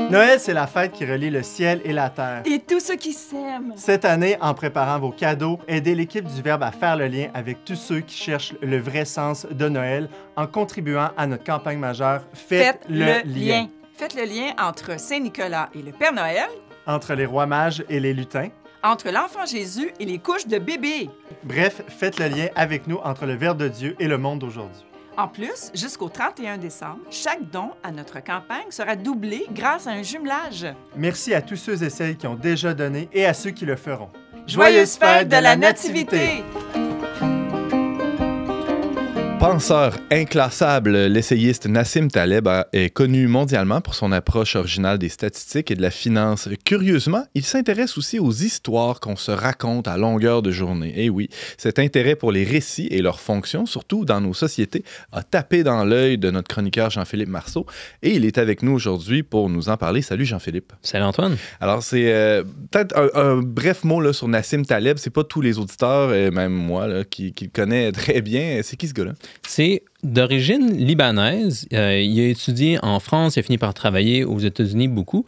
Noël, c'est la fête qui relie le ciel et la terre. Et tous ceux qui s'aiment. Cette année, en préparant vos cadeaux, aidez l'équipe du Verbe à faire le lien avec tous ceux qui cherchent le vrai sens de Noël en contribuant à notre campagne majeure Faites le lien. Faites le lien entre Saint-Nicolas et le Père Noël, Entre les rois mages et les lutins. entre l'enfant Jésus et les couches de bébé. Bref, faites le lien avec nous entre le Verbe de Dieu et le monde d'aujourd'hui. En plus, jusqu'au 31 décembre, chaque don à notre campagne sera doublé grâce à un jumelage. Merci à tous ceux et celles qui ont déjà donné et à ceux qui le feront. Joyeuse fête de la Nativité! Penseur inclassable, l'essayiste Nassim Taleb est connu mondialement pour son approche originale des statistiques et de la finance. Curieusement, il s'intéresse aussi aux histoires qu'on se raconte à longueur de journée. Et oui, cet intérêt pour les récits et leurs fonctions, surtout dans nos sociétés, a tapé dans l'œil de notre chroniqueur Jean-Philippe Marceau. Et il est avec nous aujourd'hui pour nous en parler. Salut Jean-Philippe. Salut Antoine. Alors, c'est peut-être un bref mot là, sur Nassim Taleb. C'est pas tous les auditeurs, et même moi, là, qui le connais très bien. C'est qui ce gars-là? C'est d'origine libanaise. Il a étudié en France, il a fini par travailler aux États-Unis beaucoup,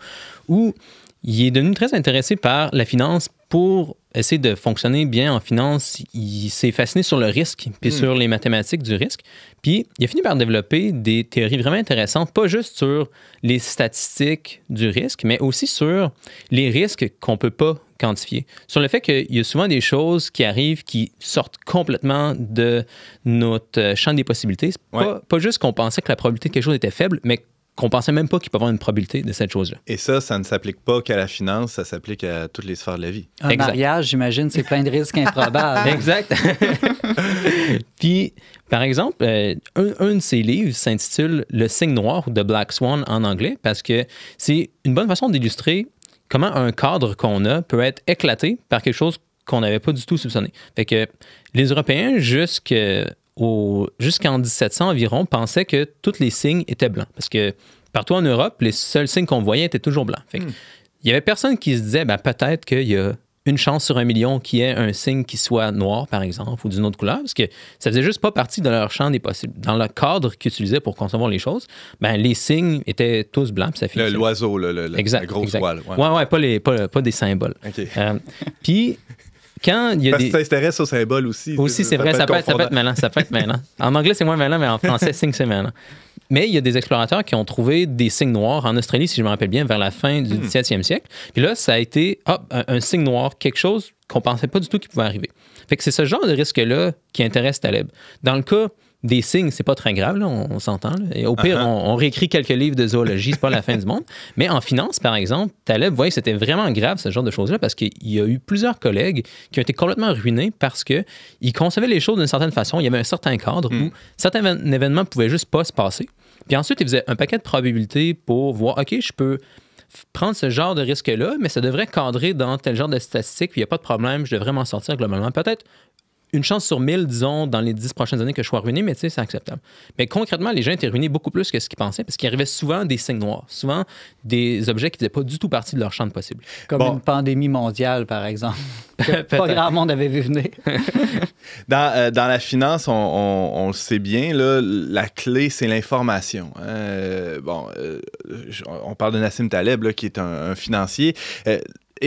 où il est devenu très intéressé par la finance pour essayer de fonctionner bien en finance. Il s'est fasciné sur le risque, puis sur les mathématiques du risque. Puis il a fini par développer des théories vraiment intéressantes, pas juste sur les statistiques du risque, mais aussi sur les risques qu'on ne peut pas quantifier. Sur le fait qu'il y a souvent des choses qui arrivent qui sortent complètement de notre champ des possibilités. Pas juste qu'on pensait que la probabilité de quelque chose était faible, mais qu'on pensait même pas qu'il peut y avoir une probabilité de cette chose-là. Et ça ne s'applique pas qu'à la finance, ça s'applique à toutes les sphères de la vie. Un mariage, j'imagine, c'est plein de risques improbables. Exact. Puis, par exemple, un de ses livres s'intitule « Le signe noir » ou « The Black Swan » en anglais, parce que c'est une bonne façon d'illustrer comment un cadre qu'on a peut être éclaté par quelque chose qu'on n'avait pas du tout soupçonné. Fait que les Européens, jusqu'en 1700 environ, pensaient que tous les signes étaient blancs. Parce que partout en Europe, les seuls signes qu'on voyait étaient toujours blancs. Fait que, il y avait personne qui se disait, peut-être qu'il y a une chance sur 1 million qu'il y ait un signe qui soit noir, par exemple, ou d'une autre couleur, parce que ça faisait juste pas partie de leur champ des possibles. Dans le cadre qu'ils utilisaient pour concevoir les choses, les signes étaient tous blancs, puis ça fait... L'oiseau, la grosse toile. Pas des symboles. Okay. Puis... Quand il y a Parce que ça s'intéresse aux symboles aussi. Aussi, c'est vrai, ça peut être mêlant. En anglais, c'est moins mêlant, mais en français, signe, c'est mêlant. Mais il y a des explorateurs qui ont trouvé des signes noirs en Australie, si je me rappelle bien, vers la fin du 17e siècle. Puis là, ça a été un signe noir, quelque chose qu'on pensait pas du tout qu'il pouvait arriver. Fait que c'est ce genre de risque-là qui intéresse Taleb. Dans le cas des signes, c'est pas très grave, là, on s'entend. Là. Et au pire, on réécrit quelques livres de zoologie, c'est pas la fin du monde. Mais en finance, par exemple, Taleb voyait que c'était vraiment grave, ce genre de choses-là, parce qu'il y a eu plusieurs collègues qui ont été complètement ruinés parce qu'ils concevaient les choses d'une certaine façon. Il y avait un certain cadre où certains événements pouvaient juste pas se passer. Puis ensuite, ils faisaient un paquet de probabilités pour voir, OK, je peux prendre ce genre de risque-là, mais ça devrait cadrer dans tel genre de statistiques, puis il n'y a pas de problème, je devrais m'en sortir globalement. Peut-être une chance sur 1000, disons, dans les 10 prochaines années que je sois ruiné, mais tu sais, c'est acceptable. Mais concrètement, les gens étaient ruinés beaucoup plus que ce qu'ils pensaient, parce qu'il arrivait souvent des signes noirs, souvent des objets qui ne faisaient pas du tout partie de leur champ de possible. Comme une pandémie mondiale, par exemple. Pas grand monde avait vu venir. Dans la finance, on le sait bien, là, la clé, c'est l'information. On parle de Nassim Taleb, là, qui est un financier.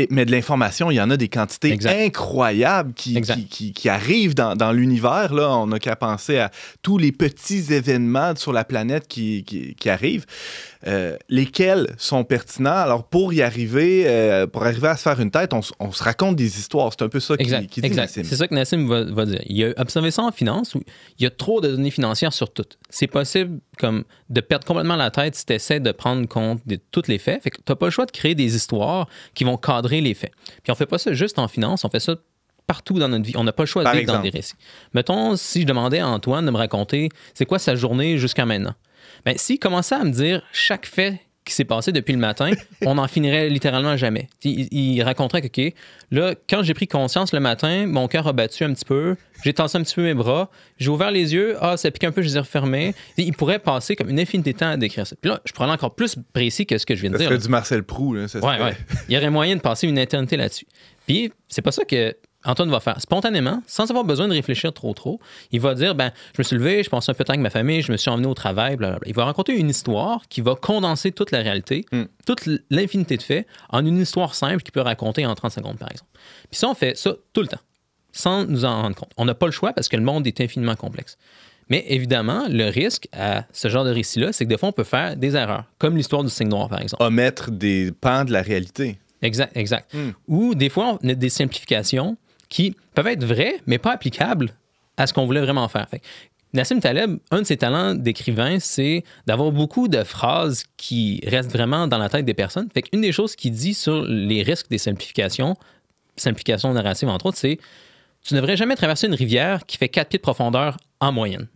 Mais de l'information, il y en a des quantités incroyables qui arrivent dans l'univers. Là. On n'a qu'à penser à tous les petits événements sur la planète qui arrivent. Lesquels sont pertinents. Alors, pour arriver à se faire une tête, on se raconte des histoires. C'est un peu ça qui dit Nassim. C'est ça que Nassim va dire. Il a observé ça en finance où il y a trop de données financières sur tout. C'est possible comme de perdre complètement la tête si tu essaies de prendre compte de tous les faits. Fait que tu n'as pas le choix de créer des histoires qui vont cadrer les faits. Puis on ne fait pas ça juste en finance, on fait ça partout dans notre vie. On n'a pas le choix de vivre dans des récits. Mettons, si je demandais à Antoine de me raconter c'est quoi sa journée jusqu'à maintenant. Bien, s'il commençait à me dire chaque fait qui s'est passé depuis le matin, on n'en finirait littéralement jamais. Il raconterait que, OK, là, quand j'ai pris conscience le matin, mon cœur a battu un petit peu, j'ai tassé un petit peu mes bras, j'ai ouvert les yeux, ça pique un peu, je les ai refermés. Il pourrait passer comme une infinité de temps à décrire ça. Puis là, je pourrais aller encore plus précis que ce que je viens de dire. Ça serait du Marcel Proust. Là, ouais. Il y aurait moyen de passer une éternité là-dessus. Puis, c'est pas ça que Antoine va faire spontanément, sans avoir besoin de réfléchir trop, il va dire, je me suis levé, je passais un peu de temps avec ma famille, je me suis emmené au travail, blablabla. Il va raconter une histoire qui va condenser toute la réalité, toute l'infinité de faits, en une histoire simple qu'il peut raconter en 30 secondes, par exemple. Puis ça, on fait ça tout le temps, sans nous en rendre compte. On n'a pas le choix parce que le monde est infiniment complexe. Mais évidemment, le risque à ce genre de récit-là, c'est que des fois, on peut faire des erreurs, comme l'histoire du signe noir, par exemple. Omettre des pans de la réalité. Exact. Ou des fois, on a des simplifications qui peuvent être vraies, mais pas applicables à ce qu'on voulait vraiment faire. Fait que Nassim Taleb, un de ses talents d'écrivain, c'est d'avoir beaucoup de phrases qui restent vraiment dans la tête des personnes. Fait qu'une des choses qu'il dit sur les risques des simplifications narratives, entre autres, c'est « Tu ne devrais jamais traverser une rivière qui fait 4 pieds de profondeur en moyenne. »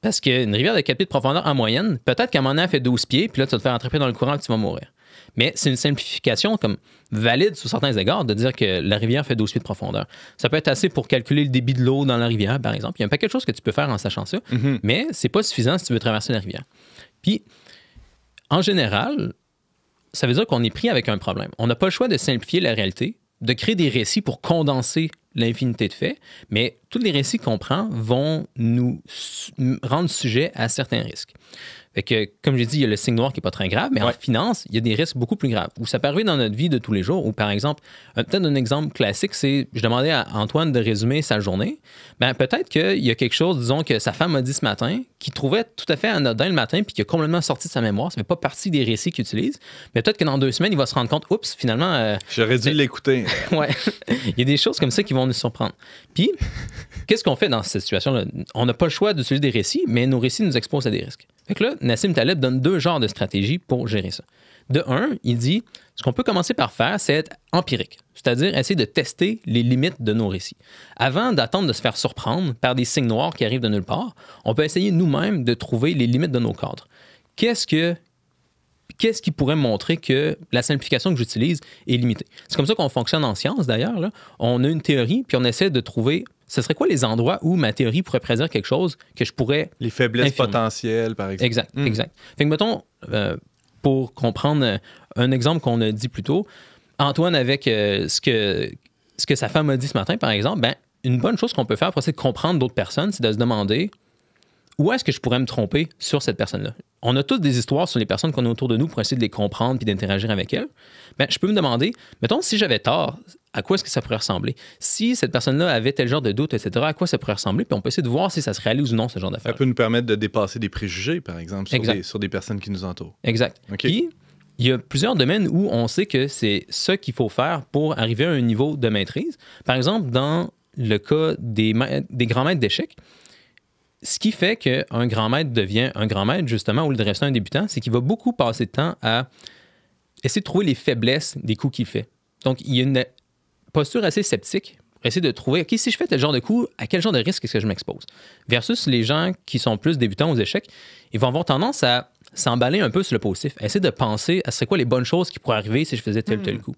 Parce qu'une rivière de 4 pieds de profondeur en moyenne, peut-être qu'à un moment donné, elle fait 12 pieds, puis là, tu vas te faire attraper dans le courant et tu vas mourir. Mais c'est une simplification comme valide sous certains égards de dire que la rivière fait 12 pieds de profondeur. Ça peut être assez pour calculer le débit de l'eau dans la rivière, par exemple. Il y a un paquet de choses que tu peux faire en sachant ça, mais c'est pas suffisant si tu veux traverser la rivière. Puis, en général, ça veut dire qu'on est pris avec un problème. On n'a pas le choix de simplifier la réalité, de créer des récits pour condenser l'infinité de faits, mais tous les récits qu'on prend vont nous rendre sujet à certains risques. Fait que, comme j'ai dit, il y a le signe noir qui n'est pas très grave, mais en finance, il y a des risques beaucoup plus graves. Où ça peut arriver dans notre vie de tous les jours, ou par exemple, peut-être un exemple classique, c'est, je demandais à Antoine de résumer sa journée. Peut-être qu'il y a quelque chose, disons, que sa femme m'a dit ce matin, qu'il trouvait tout à fait anodin le matin, puis qui a complètement sorti de sa mémoire. Ça ne fait pas partie des récits qu'il utilise. Mais peut-être que dans 2 semaines, il va se rendre compte, oups, finalement... J'aurais dû l'écouter. Ouais. Il y a des choses comme ça qui vont nous surprendre. Puis, qu'est-ce qu'on fait dans cette situation-là? On n'a pas le choix d'utiliser des récits, mais nos récits nous exposent à des risques. Fait que là, Nassim Taleb donne 2 genres de stratégies pour gérer ça. De un, il dit, ce qu'on peut commencer par faire, c'est être empirique, c'est-à-dire essayer de tester les limites de nos récits. Avant d'attendre de se faire surprendre par des signes noirs qui arrivent de nulle part, on peut essayer nous-mêmes de trouver les limites de nos cadres. Qu'est-ce qui pourrait montrer que la simplification que j'utilise est limitée? C'est comme ça qu'on fonctionne en science, d'ailleurs. Là. On a une théorie, puis on essaie de trouver... Ce serait quoi les endroits où ma théorie pourrait prédire quelque chose que je pourrais... Les faiblesses infirmer. potentielles, par exemple. Exact. Fait que, mettons, pour comprendre un exemple qu'on a dit plus tôt, Antoine, avec ce que sa femme a dit ce matin, par exemple, une bonne chose qu'on peut faire pour essayer de comprendre d'autres personnes, c'est de se demander où est-ce que je pourrais me tromper sur cette personne-là. On a toutes des histoires sur les personnes qu'on a autour de nous pour essayer de les comprendre puis d'interagir avec elles. Je peux me demander, mettons, si j'avais tort, à quoi est-ce que ça pourrait ressembler? Si cette personne-là avait tel genre de doute, etc., à quoi ça pourrait ressembler? Puis on peut essayer de voir si ça se réalise ou non, ce genre d'affaires. Ça peut nous permettre de dépasser des préjugés, par exemple, sur des personnes qui nous entourent. Exact. Okay. Puis, il y a plusieurs domaines où on sait que c'est ça qu'il faut faire pour arriver à un niveau de maîtrise. Par exemple, dans le cas des grands maîtres d'échecs, ce qui fait qu'un grand maître devient un grand maître, justement, au lieu de rester un débutant, c'est qu'il va beaucoup passer de temps à essayer de trouver les faiblesses des coups qu'il fait. Donc, il y a une posture assez sceptique pour essayer de trouver, OK, si je fais tel genre de coup, à quel genre de risque est-ce que je m'expose? Versus les gens qui sont plus débutants aux échecs, ils vont avoir tendance à s'emballer un peu sur le positif, à essayer de penser à ce serait quoi les bonnes choses qui pourraient arriver si je faisais tel ou tel coup.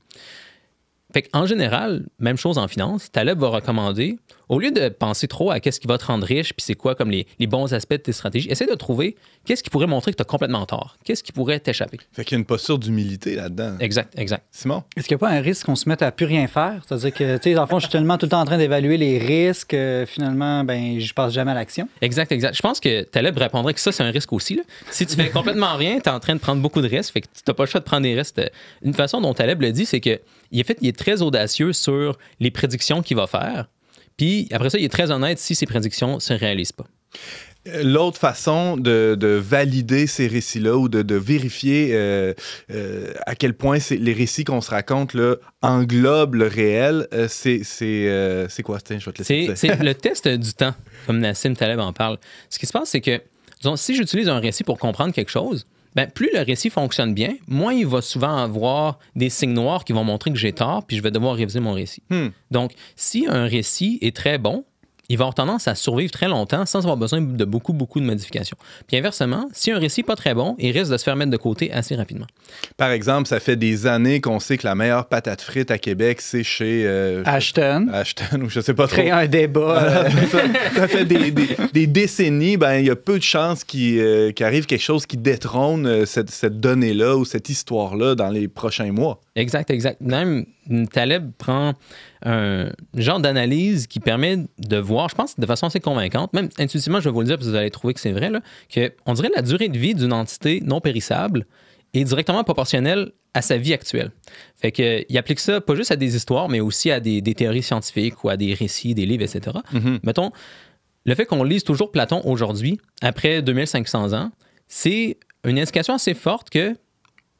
Fait qu'en général, même chose en finance, Taleb va recommander, au lieu de penser trop à qu'est-ce qui va te rendre riche, puis c'est quoi comme les bons aspects de tes stratégies, essaie de trouver qu'est-ce qui pourrait montrer que tu as complètement tort, qu'est-ce qui pourrait t'échapper. Fait qu'il y a une posture d'humilité là-dedans. Exact. Simon? Est-ce qu'il n'y a pas un risque qu'on se mette à plus rien faire? C'est-à-dire que, tu sais, dans le fond, je suis tellement tout le temps en train d'évaluer les risques, finalement, je passe jamais à l'action. Exact. Je pense que Taleb répondrait que ça, c'est un risque aussi. Là. Si tu fais complètement rien, tu es en train de prendre beaucoup de risques, fait que tu n'as pas le choix de prendre des risques. Une façon dont Taleb le dit, c'est que il est très audacieux sur les prédictions qu'il va faire. Puis après ça, il est très honnête si ses prédictions ne se réalisent pas. L'autre façon de valider ces récits-là ou de vérifier à quel point les récits qu'on se raconte là, englobent le réel, c'est quoi? Je vais te laisser dire. C'est le test du temps, comme Nassim Taleb en parle. Ce qui se passe, c'est que disons, si j'utilise un récit pour comprendre quelque chose, plus le récit fonctionne bien, moins il va souvent avoir des signes noirs qui vont montrer que j'ai tort, puis je vais devoir réviser mon récit. Donc, si un récit est très bon, il va avoir tendance à survivre très longtemps sans avoir besoin de beaucoup de modifications. Puis inversement, si un récit n'est pas très bon, il risque de se faire mettre de côté assez rapidement. Par exemple, ça fait des années qu'on sait que la meilleure patate frite à Québec, c'est chez... Ashton, ou je sais pas trop. Créer un débat. Ça fait des décennies, il y a peu de chances qu'il arrive quelque chose qui détrône cette donnée-là ou cette histoire-là dans les prochains mois. Exact. Même Taleb prend un genre d'analyse qui permet de voir, je pense, de façon assez convaincante, même intuitivement, je vais vous le dire, parce que vous allez trouver que c'est vrai, là, qu'on dirait la durée de vie d'une entité non périssable est directement proportionnelle à sa vie actuelle. Fait qu'il applique ça pas juste à des histoires, mais aussi à des théories scientifiques ou à des récits, des livres, etc. Mettons, le fait qu'on lise toujours Platon aujourd'hui, après 2500 ans, c'est une indication assez forte que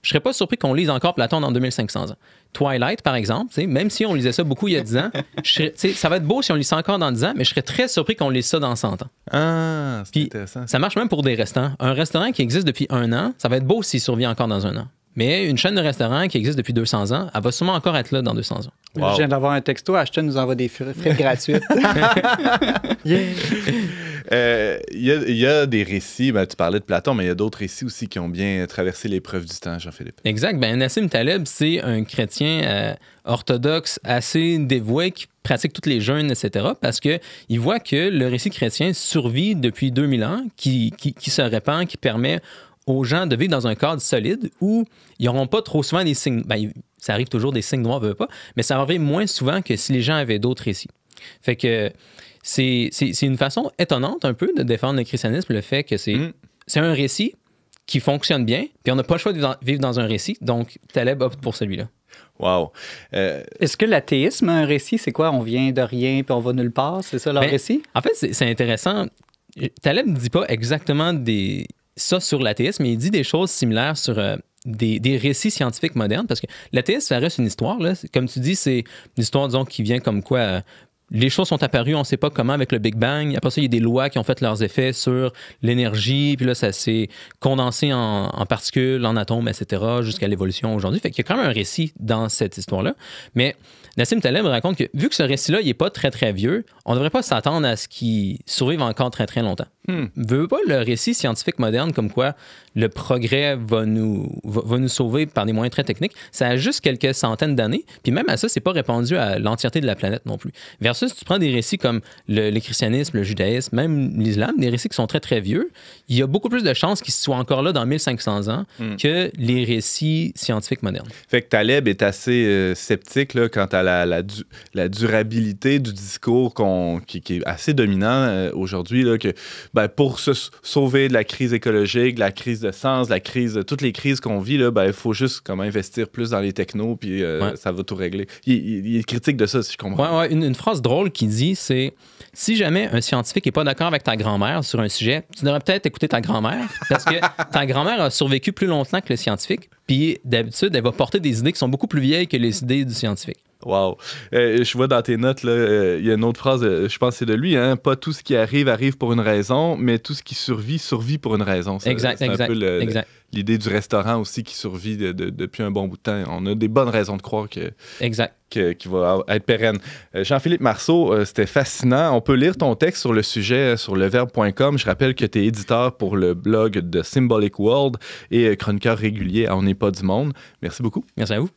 je serais pas surpris qu'on lise encore Platon dans 2500 ans. Twilight, par exemple, même si on lisait ça beaucoup il y a 10 ans, ça va être beau si on lit ça encore dans 10 ans, mais je serais très surpris qu'on lise ça dans 100 ans. Ah, c'est Puis, intéressant. ça marche même pour des restaurants. Un restaurant qui existe depuis 1 an, ça va être beau s'il survit encore dans 1 an. Mais une chaîne de restaurants qui existe depuis 200 ans, elle va sûrement encore être là dans 200 ans. Wow. Je viens d'avoir un texto, Ashton nous envoie des frais gratuits. Il y a des récits, tu parlais de Platon, mais il y a d'autres récits aussi qui ont bien traversé l'épreuve du temps, Jean-Philippe. Exact. Nassim Taleb, c'est un chrétien orthodoxe assez dévoué qui pratique tous les jeûnes, etc., parce qu'il voit que le récit chrétien survit depuis 2000 ans, qui se répand, qui permet aux gens de vivre dans un cadre solide où ils n'auront pas trop souvent des signes. Ça arrive toujours des signes noirs, pas, mais ça arrive moins souvent que si les gens avaient d'autres récits. Fait que c'est une façon étonnante un peu de défendre le christianisme, le fait que c'est un récit qui fonctionne bien, puis on n'a pas le choix de vivre dans un récit, donc Taleb opte pour celui-là. Wow. Est-ce que l'athéisme a un récit? C'est quoi? On vient de rien puis on va nulle part? C'est ça leur récit? En fait, c'est intéressant. Taleb ne dit pas exactement ça sur l'athéisme, mais il dit des choses similaires sur des récits scientifiques modernes, parce que l'athéisme, ça reste une histoire. Là. Comme tu dis, c'est une histoire, disons, qui vient comme quoi... les choses sont apparues, on ne sait pas comment, avec le Big Bang. Après ça, il y a des lois qui ont fait leurs effets sur l'énergie, puis là, ça s'est condensé en particules, en atomes, etc., jusqu'à l'évolution aujourd'hui. Fait qu'il y a quand même un récit dans cette histoire-là. Mais Nassim Taleb raconte que, vu que ce récit-là, il n'est pas très, très vieux, on ne devrait pas s'attendre à ce qu'il survive encore très, très longtemps. Veut pas le récit scientifique moderne comme quoi le progrès va nous sauver par des moyens très techniques. Ça a juste quelques centaines d'années. Puis même à ça, c'est pas répandu à l'entièreté de la planète non plus. Versus, tu prends des récits comme le christianisme, le judaïsme, même l'islam, des récits qui sont très, très vieux, il y a beaucoup plus de chances qu'ils soient encore là dans 1500 ans que les récits scientifiques modernes. Fait que Taleb est assez sceptique là, quant à la durabilité du discours qui est assez dominant aujourd'hui, là, que pour se sauver de la crise écologique, de la crise de sens, toutes les crises qu'on vit, il faut juste investir plus dans les technos, puis ça va tout régler. Il est critique de ça, si je comprends. Ouais, une phrase drôle qu'il dit, c'est « Si jamais un scientifique n'est pas d'accord avec ta grand-mère sur un sujet, tu devrais peut-être écouter ta grand-mère, parce que ta grand-mère a survécu plus longtemps que le scientifique, puis d'habitude, elle va porter des idées qui sont beaucoup plus vieilles que les idées du scientifique. » Wow. Je vois dans tes notes, il y a une autre phrase, je pense que c'est de lui, hein? Pas tout ce qui arrive pour une raison, mais tout ce qui survit pour une raison. Exact. C'est un peu l'idée du restaurant aussi qui survit depuis un bon bout de temps. On a des bonnes raisons de croire qu'il va être pérenne. Jean-Philippe Marceau, c'était fascinant. On peut lire ton texte sur le sujet sur leverbe.com. Je rappelle que tu es éditeur pour le blog de Symbolic World et chroniqueur régulier à On n'est pas du monde. Merci beaucoup. Merci à vous.